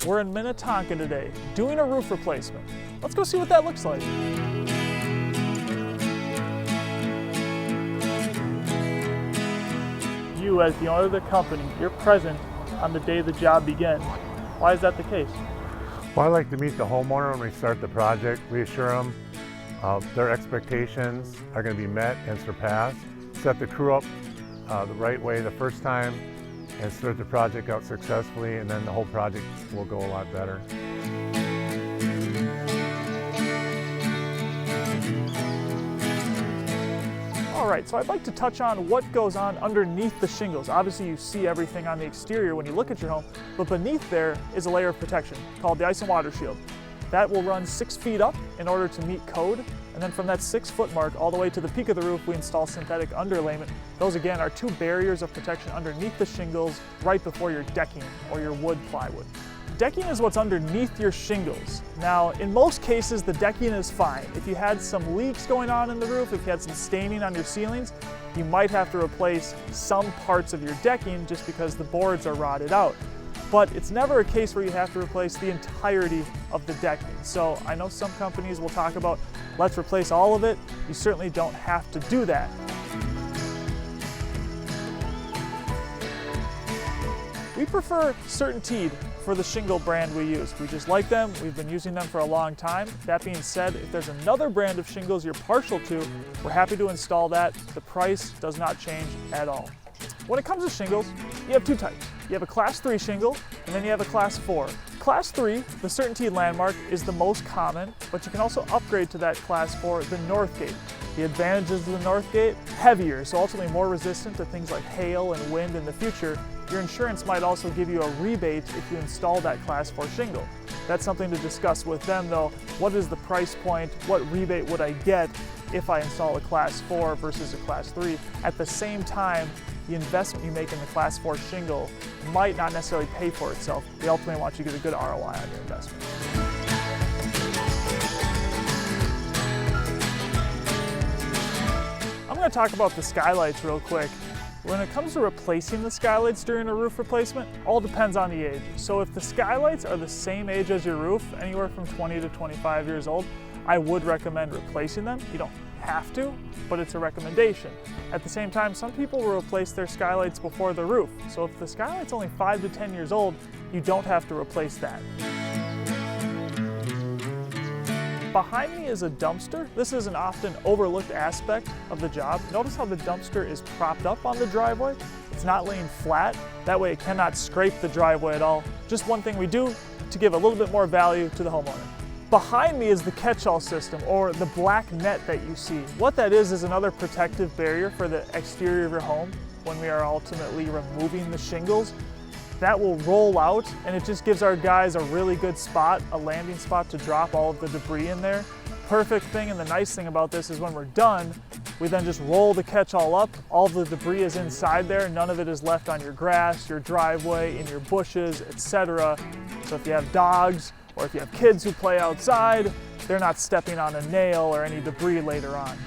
We're in Minnetonka today, doing a roof replacement. Let's go see what that looks like. You, as the owner of the company, you're present on the day the job begins. Why is that the case? Well, I like to meet the homeowner when we start the project, reassure them their expectations are going to be met and surpassed, set the crew up the right way the first time, and start the project out successfully, and then the whole project will go a lot better. All right, so I'd like to touch on what goes on underneath the shingles. Obviously you see everything on the exterior when you look at your home, but beneath there is a layer of protection called the ice and water shield. That will run 6 feet up in order to meet code, and then from that 6-foot mark all the way to the peak of the roof we install synthetic underlayment. Those again are 2 barriers of protection underneath the shingles right before your decking or your wood plywood. Decking is what's underneath your shingles. Now, in most cases, the decking is fine. If you had some leaks going on in the roof, if you had some staining on your ceilings, you might have to replace some parts of your decking just because the boards are rotted out. But it's never a case where you have to replace the entirety of the decking. So I know some companies will talk about, let's replace all of it. You certainly don't have to do that. We prefer CertainTeed for the shingle brand we use. We just like them, we've been using them for a long time. That being said, if there's another brand of shingles you're partial to, we're happy to install that. The price does not change at all. When it comes to shingles, you have 2 types. You have a Class 3 shingle, and then you have a Class 4. Class 3, the CertainTeed Landmark, is the most common, but you can also upgrade to that Class 4, the Northgate. The advantages of the Northgate, heavier, so ultimately more resistant to things like hail and wind in the future. Your insurance might also give you a rebate if you install that Class 4 shingle. That's something to discuss with them though. What is the price point? What rebate would I get if I install a Class 4 versus a Class 3? At the same time, the investment you make in the Class 4 shingle might not necessarily pay for itself. We ultimately want you to get a good ROI on your investment. I'm going to talk about the skylights real quick. When it comes to replacing the skylights during a roof replacement, all depends on the age. So if the skylights are the same age as your roof, anywhere from 20 to 25 years old, I would recommend replacing them. You don't have to, but it's a recommendation. At the same time, some people will replace their skylights before the roof. So if the skylight's only 5 to 10 years old, you don't have to replace that. Behind me is a dumpster. This is an often overlooked aspect of the job. Notice how the dumpster is propped up on the driveway. It's not laying flat. That way it cannot scrape the driveway at all. Just one thing we do to give a little bit more value to the homeowner. Behind me is the catch-all system, or the black net that you see. What that is another protective barrier for the exterior of your home when we are ultimately removing the shingles. That will roll out, and it just gives our guys a really good spot, a landing spot to drop all of the debris in there. Perfect thing, and the nice thing about this is when we're done, we then just roll the catch-all up. All of the debris is inside there. None of it is left on your grass, your driveway, in your bushes, etc. So if you have dogs, or if you have kids who play outside, they're not stepping on a nail or any debris later on.